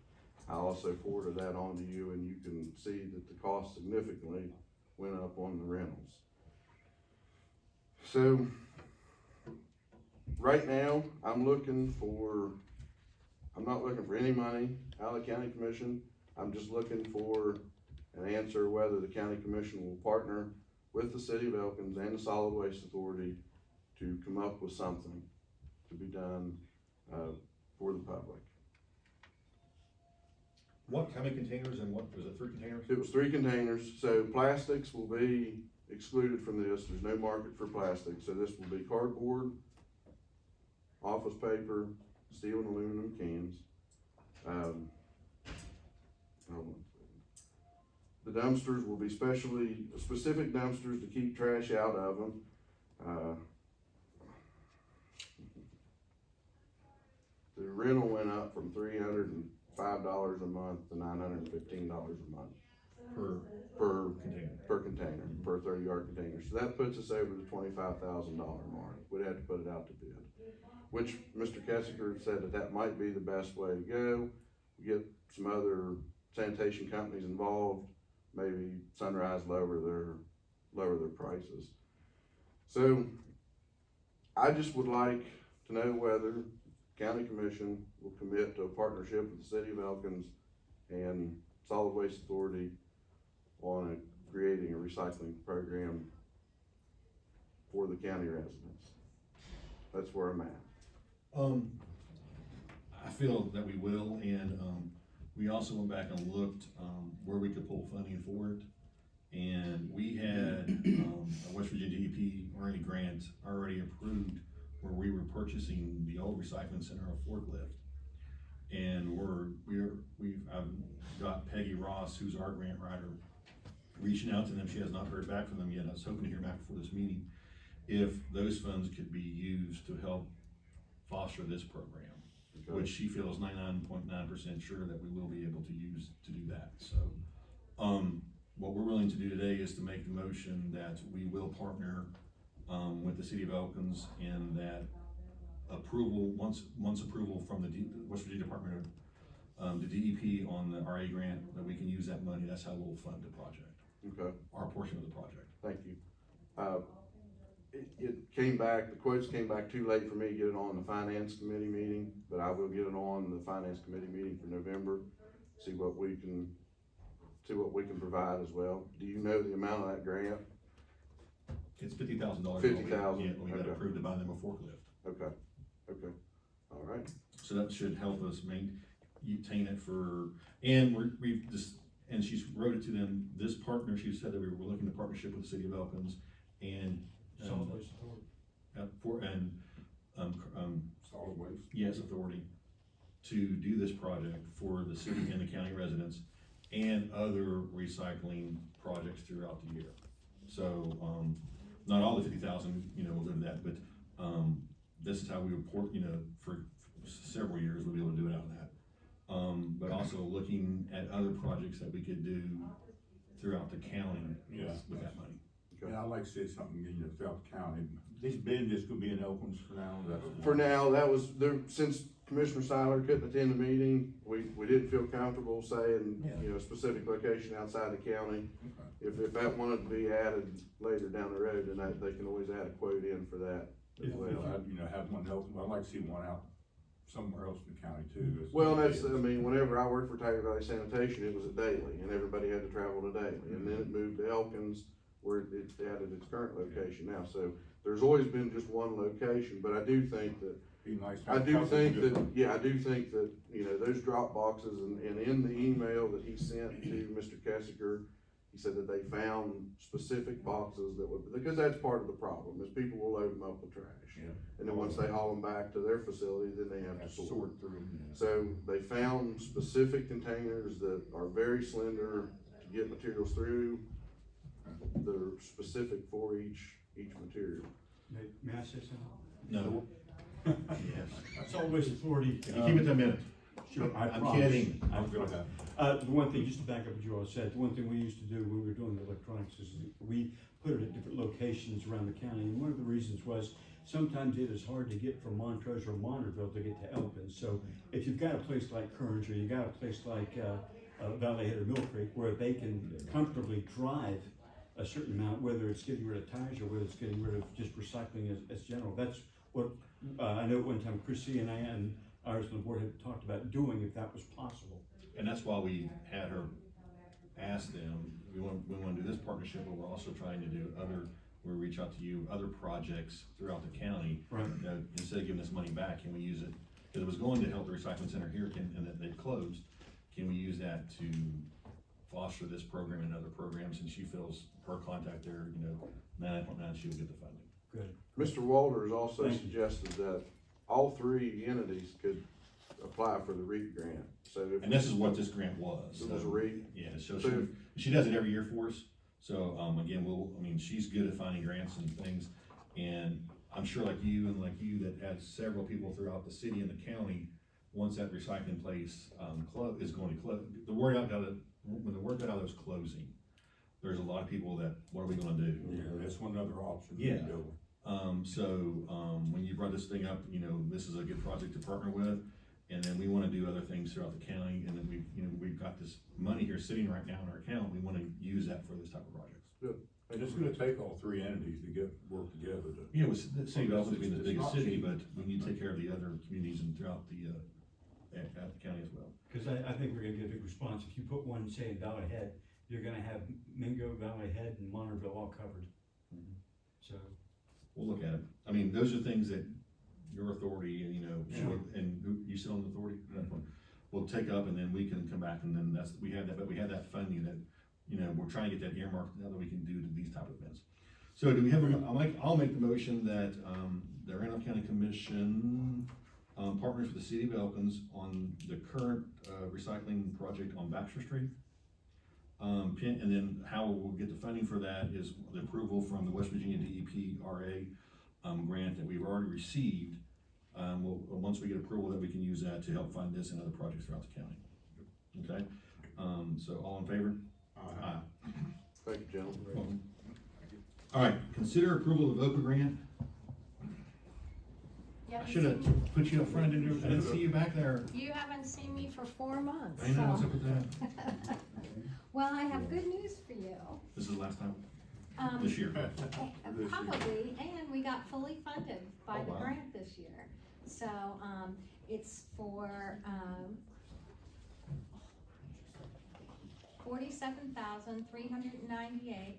I also forwarded that on to you, and you can see that the cost significantly went up on the rentals. So, right now, I'm not looking for any money out of the county commission. I'm just looking for an answer whether the county commission will partner with the city of Elkins and the Solid Waste Authority to come up with something to be done for the public. How many containers and what, was it 3 containers? It was 3 containers, so plastics will be excluded from this. There's no market for plastic, so this will be cardboard, office paper, steel and aluminum cans. The dumpsters will be specific dumpsters to keep trash out of them. The rental went up from $305 a month to $915 a month. Per container, per 30-yard container. So that puts us over the $25,000 mark. We'd have to put it out to bid, which Mr. Kessinger said that might be the best way to go. Get some other sanitation companies involved, maybe Sunrise lower their prices. So I just would like to know whether County Commission will commit to a partnership with the City of Elkins and Solid Waste Authority on creating a recycling program for the county residents. That's where I'm at. I feel that we will, and we also went back and looked where we could pull funding for it. And we had a West Virginia DEP RA grant already approved where we were purchasing the old recycling center, a forklift. And I've got Peggy Ross, who's our grant writer, reaching out to them. She has not heard back from them yet. I was hoping to hear back before this meeting if those funds could be used to help foster this program, which she feels 99.9% sure that we will be able to use to do that. So what we're willing to do today is to make the motion that we will partner with the City of Elkins, and that approval, once approval from the West Virginia Department of the DEP on the RA grant, that we can use that money. That's how we'll fund the project. Okay. Our portion of the project. Thank you. It came back, the quotes came back too late for me to get it on the finance committee meeting, but I will get it on the finance committee meeting for November, see what we can provide as well. Do you know the amount of that grant? It's $50,000. $50,000. Yeah, we got Okay. approved to buy them a forklift. Okay, all right. So that should help us maintain it and and she wrote it to them, this partner, she said that we were looking to partnership with the City of Elkins and Solid Waste Authority. Solid Waste. Yes, authority to do this project for the city and the county residents and other recycling projects throughout the year. So, not all the 50,000, you know, will go to that, but, this is how we report, you know, for several years, we'll be able to do it out of that. But also looking at other projects that we could do throughout the county with that money. And I'd like to say something, you know, throughout the county. These bids just gonna be in Elkins for now, that's. For now, that was there, since Commissioner Seiler couldn't attend the meeting, we didn't feel comfortable saying, you know, a specific location outside the county. If that wanted to be added later down the road, then they can always add a quote in for that as well. You know, have one Elkins, I'd like to see one out somewhere else in the county too. Well, that's, I mean, whenever I worked for Tiger Valley Sanitation, it was a daily, and everybody had to travel to daily, and then it moved to Elkins, where it's added its current location now, so there's always been just one location, but I do think that, Be nice. I do think that, you know, those drop boxes, and in the email that he sent to Mr. Kessinger, he said that they found specific boxes that would, because that's part of the problem, is people will load them up with trash. Yeah. And then once they haul them back to their facility, then they have to sort. Through them. Yeah. So they found specific containers that are very slender to get materials through. They're specific for each material. May I say something? No. Yes. It's always authority. If you keep it to a minute. Sure, I I'm promise. kidding. I promise. The one thing, just to back up what you all said, the one thing we used to do when we were doing the electronics is we put it at different locations around the county, and one of the reasons was sometimes it is hard to get from Montrose or Monterville to get to Elkins. So if you've got a place like Kearns, or you got a place like Valley Head or Mill Creek, where they can comfortably drive a certain amount, whether it's getting rid of tires or whether it's getting rid of just recycling as general. That's what I know at one time Chrissy and I and ours on the board had talked about doing, if that was possible. And that's why we had her ask them, we want to do this partnership, but we're also trying to do we reach out to you, other projects throughout the county. Right. You know, instead of giving us money back, can we use it, because it was going to help the recycling center here, and that they've closed. Can we use that to foster this program and other programs, and she feels her contact there, you know, 9.9, she will get the funding. Good. Mr. Walters also Thank you. suggested that all three entities could apply for the REAP grant, so if. And this is what this grant was. It was so, REAP? Yeah, so she does it every year for us. So, again, she's good at finding grants and things, and I'm sure like you that has several people throughout the city and the county, once that recycling place, is going to close, when the word got out that it was closing, there's a lot of people that, what are we gonna do? Yeah, that's one other option. Yeah. When you brought this thing up, you know, this is a good project to partner with, and then we wanna do other things throughout the county, and then we've got this money here sitting right now in our account, we wanna use that for this type of projects. Good. And it's gonna take all three entities to work together to. You know, the city of Elkins being the It's biggest not city, cheap. but when you take care of the other communities and throughout the county as well. Because I think we're gonna get a big response. If you put one, say, in Valley Head, you're gonna have Mingo, Valley Head, and Monterville all covered. Mhm. So, We'll look at it. I mean, those are things that your authority and, you know, and you sit on the authority, we'll take up, and then we can come back, and then we have that funding that, you know, we're trying to get that earmarked now that we can do these type of events. So do we have, I'll make the motion that, the Randolph County Commission, partners with the city of Elkins on the current, recycling project on Baxter Street. And then how we'll get the funding for that is the approval from the West Virginia DEP-RA, grant that we've already received. Once we get approval, that we can use that to help fund this and other projects throughout the county. Okay, so all in favor? Aye. Thank you, gentlemen. All right, consider approval of OPA grant. I should have put you up front, I didn't see you back there. You haven't seen me for 4 months, I know, what's so. up with that? Well, I have good news for you. This is the last time, Um, this year. Probably, and we got fully funded by Oh, the wow. grant this year. So, it's for, $47,398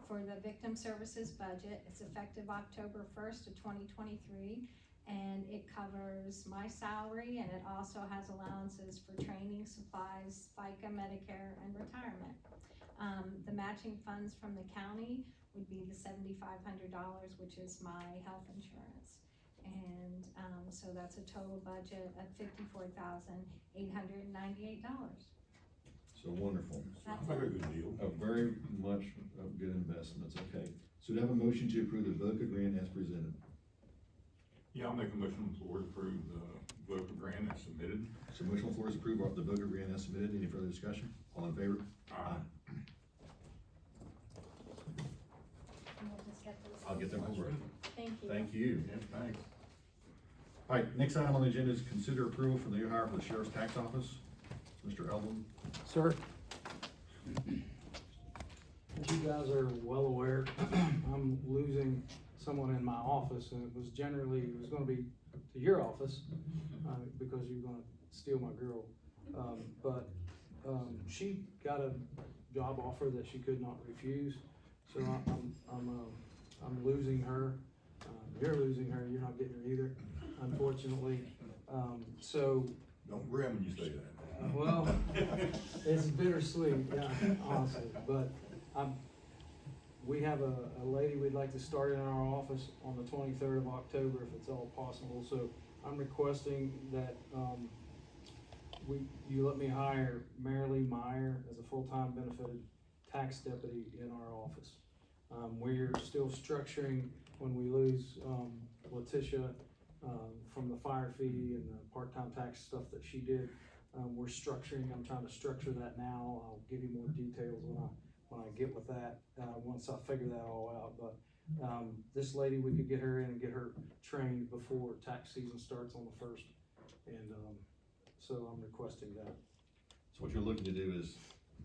for the victim services budget. It's effective October 1st of 2023, and it covers my salary, and it also has allowances for training, supplies, FICA, Medicare, and retirement. The matching funds from the county would be the $7,500, which is my health insurance. And, so that's a total budget of $54,898. So wonderful. Sounds like a good deal. A very much of good investments, okay. So do I have a motion to approve the VOCA grant as presented? Yeah, I'll make a motion on the floor to approve the VOCA grant as submitted. So motion on the floor is approve of the VOCA grant as submitted. Any further discussion? All in favor? Aye. I'll get them over. Thank you. Thank you. Yeah, thanks. All right, next item on the agenda is consider approval for the new hire for the sheriff's tax office. Mr. Eldon. Sir, as you guys are well aware, I'm losing someone in my office, and it was gonna be to your office, because you're gonna steal my girl. But she got a job offer that she could not refuse, so I'm losing her. You're losing her, you're not getting her either, unfortunately. So, Don't grin when you say that. well, it's bittersweet, yeah, honestly, but we have a lady we'd like to start in our office on the 23rd of October, if it's all possible, so I'm requesting that, you let me hire Marilee Meyer as a full-time benefited tax deputy in our office. We're still structuring when we lose, Letitia, from the fire fee and the part-time tax stuff that she did. I'm trying to structure that now. I'll give you more details when I get with that, once I figure that all out. But, this lady, we could get her in and get her trained before tax season starts on the 1st. And, so I'm requesting that. So what you're looking to do is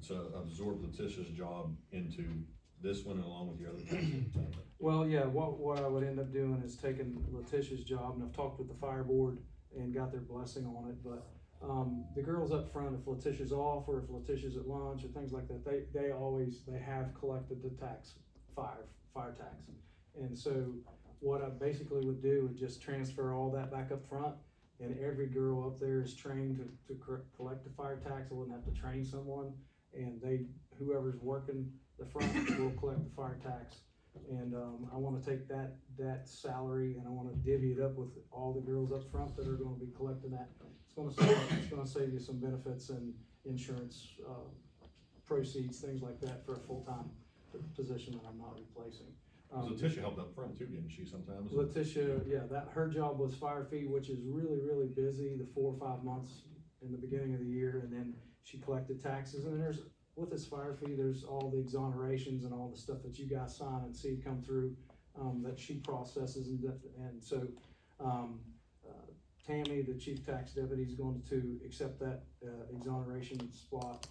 to absorb Letitia's job into this one along with your other things. Well, yeah, what I would end up doing is taking Letitia's job, and I've talked with the fire board and got their blessing on it, but, the girls up front, if Letitia's off or if Letitia's at lunch or things like that, they have collected the fire tax. And so what I basically would do would just transfer all that back up front, and every girl up there is trained to collect the fire tax. I wouldn't have to train someone, and whoever's working the front will collect the fire tax. And, I wanna take that salary and I wanna divvy it up with all the girls up front that are gonna be collecting that. It's gonna save you some benefits and insurance, proceeds, things like that for a full-time position that I'm not replacing. Letitia helped up front too, didn't she, sometimes? Letitia, yeah, her job was fire fee, which is really, really busy, the 4 or 5 months in the beginning of the year, and then she collected taxes, and then with this fire fee, there's all the exonerations and all the stuff that you guys sign and see come through, that she processes, and so, Tammy, the chief tax deputy, is going to accept that, exoneration spot.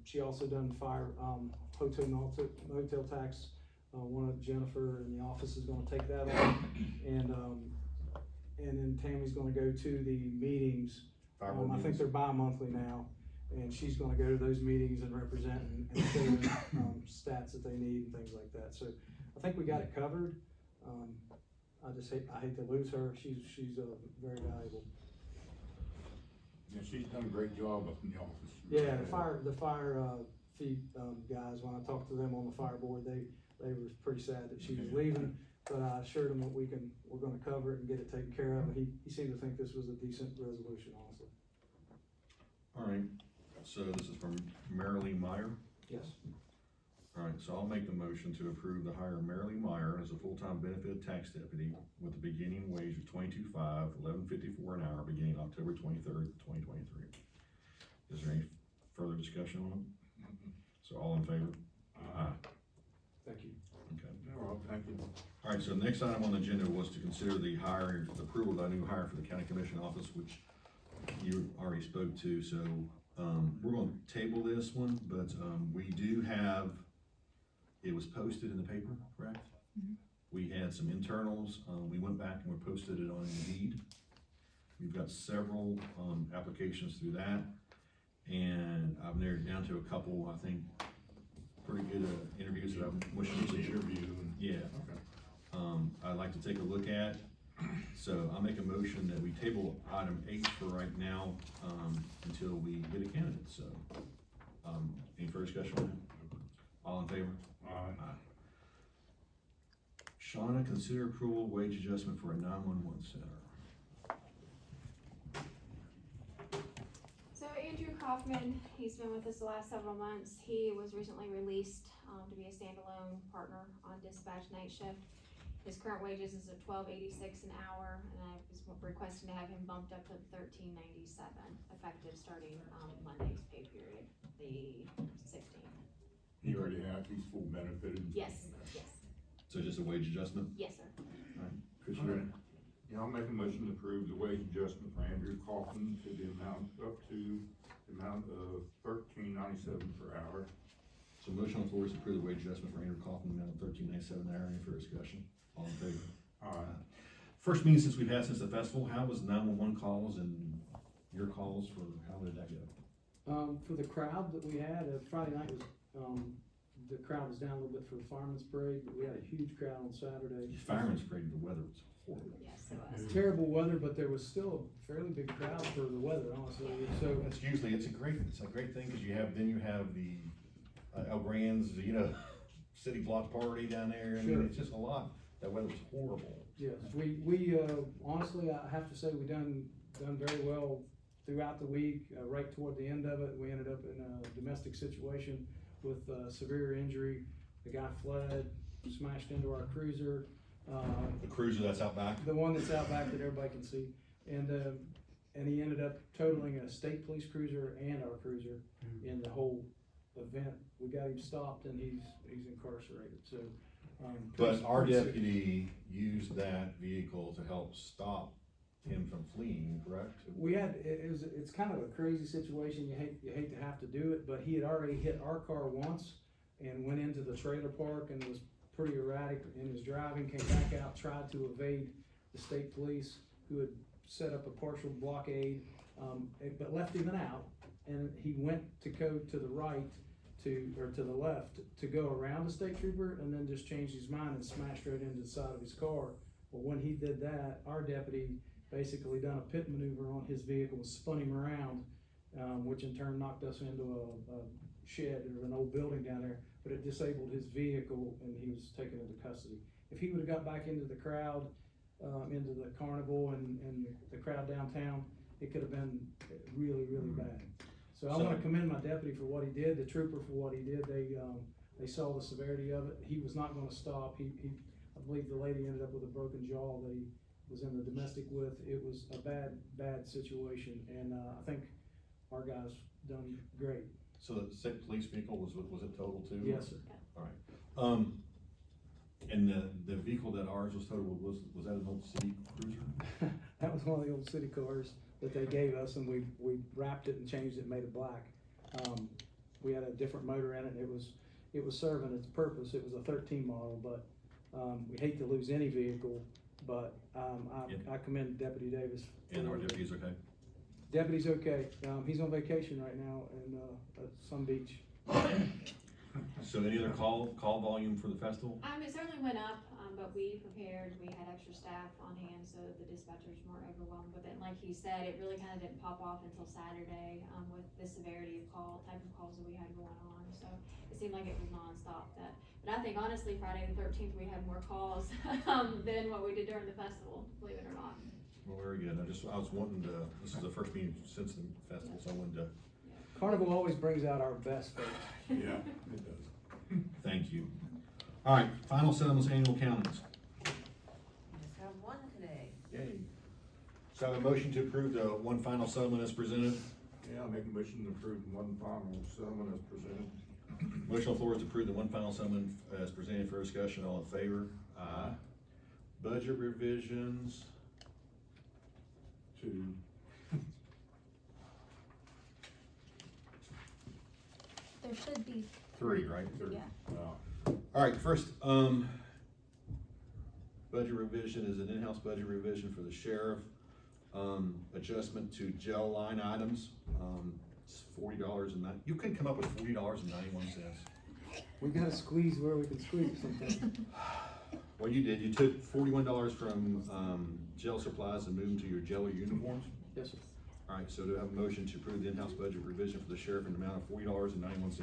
She also done fire, motel tax. One of Jennifer in the office is gonna take that on, and then Tammy's gonna go to the meetings. I think they're bi-monthly now, and she's gonna go to those meetings and represent and show them, stats that they need and things like that. So I think we got it covered. I hate to lose her. She's very valuable. Yeah, she's done a great job up in the office. Yeah, the fire fee guys, when I talked to them on the fire board, they were pretty sad that she was leaving, but I assured them that we're gonna cover it and get it taken care of, and he seemed to think this was a decent resolution, honestly. All right, so this is from Marilee Meyer. Yes. All right, so I'll make the motion to approve the hire of Marilee Meyer as a full-time benefit tax deputy with a beginning wage of $22.5, $11.54 an hour, beginning October 23rd, 2023. Is there any further discussion on it? So all in favor? Aye. Thank you. Okay. All right, thank you. All right, so the next item on the agenda was to consider the approval of the new hire for the county commission office, which you already spoke to, so, we're gonna table this one, but, we do have, it was posted in the paper, correct? Mhm. We had some internals, we went back and we posted it on Indeed. We've got several, applications through that, and I've narrowed down to a couple, I think, pretty good, interviews that I'm wishing to see. Interview and. Yeah. Okay. I'd like to take a look at, so I'll make a motion that we table item 8 for right now, until we get a candidate, so. Any further discussion on that? All in favor? Aye. Shauna, consider approval of wage adjustment for a 911 center. So Andrew called Kaufman, he's been with us the last several months. He was recently released, to be a standalone partner on dispatch night shift. His current wages is at $12.86 an hour, and I was requesting to have him bumped up to $13.97, effective starting, Monday's pay period, the 16th. He already had, he's full benefited. Yes, yes, So just a wage adjustment? yes, sir. Commissioner, yeah, I'll make a motion to approve the wage adjustment for Andrew Kaufman to the amount, up to the amount of $13.97 per hour. So motion on the floor is to approve the wage adjustment for Andrew Kaufman, amount of $13.97 an hour. Any further discussion? All in favor? Alright, First meeting since we've had since the festival, how was 911 calls and your calls for, how did that go? For the crowd that we had, Friday night was, the crowd was down a little bit for the fireman's parade, but we had a huge crowd on Saturday. Fireman's parade, the weather was horrible. Yes, it was. Terrible weather, but there was still a fairly big crowd for the weather, honestly, so. It's usually, it's a great thing, cause you have the El Grands, city block party down there, and Sure. it's just a lot. That weather was horrible. Yes, we honestly, I have to say, we done very well throughout the week. Right toward the end of it, we ended up in a domestic situation with severe injury. The guy fled, smashed into our cruiser. The cruiser that's out back? The one that's out back that everybody can see. And he ended up totaling a state police cruiser and our cruiser in the whole event. We got him stopped and he's incarcerated, so. But our deputy used that vehicle to help stop him from fleeing, correct? We had, it's kind of a crazy situation, you hate to have to do it, but he had already hit our car once and went into the trailer park and was pretty erratic in his driving, came back out, tried to evade the state police who had set up a partial blockade, but left him out, and he went to go to the right, or to the left, to go around the state trooper, and then just changed his mind and smashed right into the side of his car. Well, when he did that, our deputy basically done a pit maneuver on his vehicle and spun him around, which in turn knocked us into a shed or an old building down there, but it disabled his vehicle and he was taken into custody. If he would've got back into the crowd, into the carnival and the crowd downtown, it could've been really, really bad. So I wanna commend my deputy for what he did, the trooper for what he did. They saw the severity of it. He was not gonna stop. I believe the lady ended up with a broken jaw that he was in the domestic with. It was a bad situation, and I think our guys done great. So the state police vehicle, was it total too? Yes, sir. Alright, and the vehicle that ours was totaled, was that an old city cruiser? That was one of the old city cars that they gave us, and we wrapped it and changed it and made it black. We had a different motor in it. It was serving its purpose. It was a 13 model, but we hate to lose any vehicle, but I commend Deputy Davis. And our deputy's okay? Deputy's okay. He's on vacation right now in at some beach. So any other call volume for the festival? It certainly went up, but we prepared, we had extra staff on hand, so the dispatchers weren't overwhelmed with it. And like he said, it really kind of didn't pop off until Saturday, with the severity of type of calls that we had going on. So it seemed like it was nonstop. But I think honestly, Friday the 13th, we had more calls, than what we did during the festival, believe it or not. Well, very good. I was wanting to, this is the first meeting since the festival, so I wanted to, Carnival always brings out our best folks. yeah, it does. thank you. Alright, final settlements, annual countings. Just have one today. Yay. So I have a motion to approve the one final settlement as presented. Yeah, I'll make a motion to approve one final settlement as presented. Motion on the floor is to approve the one final settlement as presented for discussion. All in favor? Aye. Budget revisions. 2. There should be 3, right? 3. Yeah. Alright, first, budget revision is an in-house budget revision for the sheriff. Adjustment to jail line items, it's $40 you can come up with $40.91. We gotta squeeze where we can squeeze sometimes. Well, you did, you took $41 from, jail supplies and moved them to your jailer uniforms. Yes, sir. Alright, so do I have a motion to approve the in-house budget revision for the sheriff in the amount of $40.91?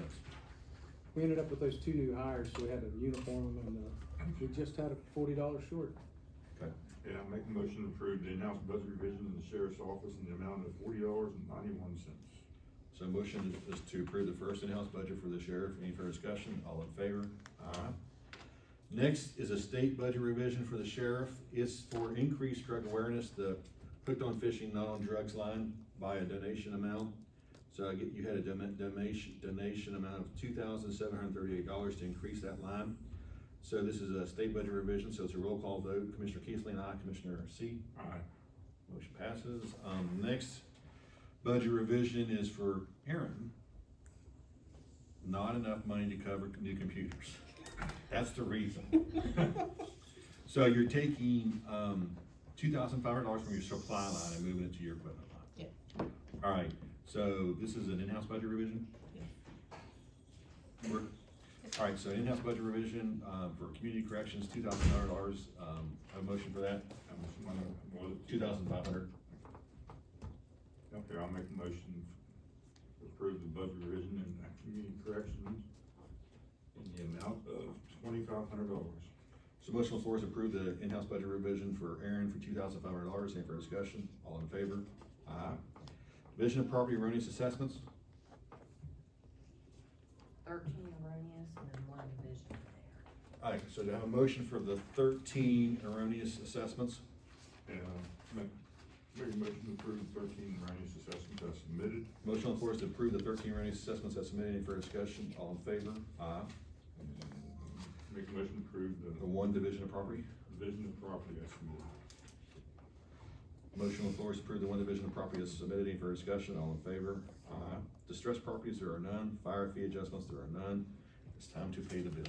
We ended up with those 2 new hires, so we had to uniform them, and we just had a $40 short. Okay, Yeah, I'll make a motion to approve the in-house budget revision in the sheriff's office in the amount of $40.91. So motion is to approve the first in-house budget for the sheriff. Any further discussion? All in favor? Aye. Next is a state budget revision for the sheriff. It's for increased drug awareness, the Hooked on Fishing, Not on Drugs line by a donation amount. So you had a donation amount of $2,738 to increase that line. So this is a state budget revision, so it's a roll call vote. Commissioner Keesling, aye. Commissioner C? Aye. Motion passes. Next budget revision is for Aaron. Not enough money to cover new computers. That's the reason. So you're taking, $2,500 from your supply line and moving it to your equipment line. Yep. All right, so this is an in-house budget revision? We're- All right, so in-house budget revision, for community corrections, $2,500, a motion for that, Was it 2,500. Okay, I'll make a motion to approve the budget revision in community corrections in the amount of $2,500. So motion on the floor is approve the in-house budget revision for Aaron for $2,500. Any further discussion? All in favor? Aye. Division of Property Erroneous Assessments. 13 erroneous and then 1 division there. All right, so do I have a motion for the 13 erroneous assessments? Make a motion to approve 13 erroneous assessments as submitted. Motion on the floor is to approve the 13 erroneous assessments as submitted. Any further discussion? All in favor? Aye. And make a motion to approve The the 1 division of property. division of property as submitted. Motion on the floor is to approve the 1 division of property as submitted. Any further discussion? All in favor? Aye. Distressed properties, there are none. Fire fee adjustments, there are none. It's time to pay the bills.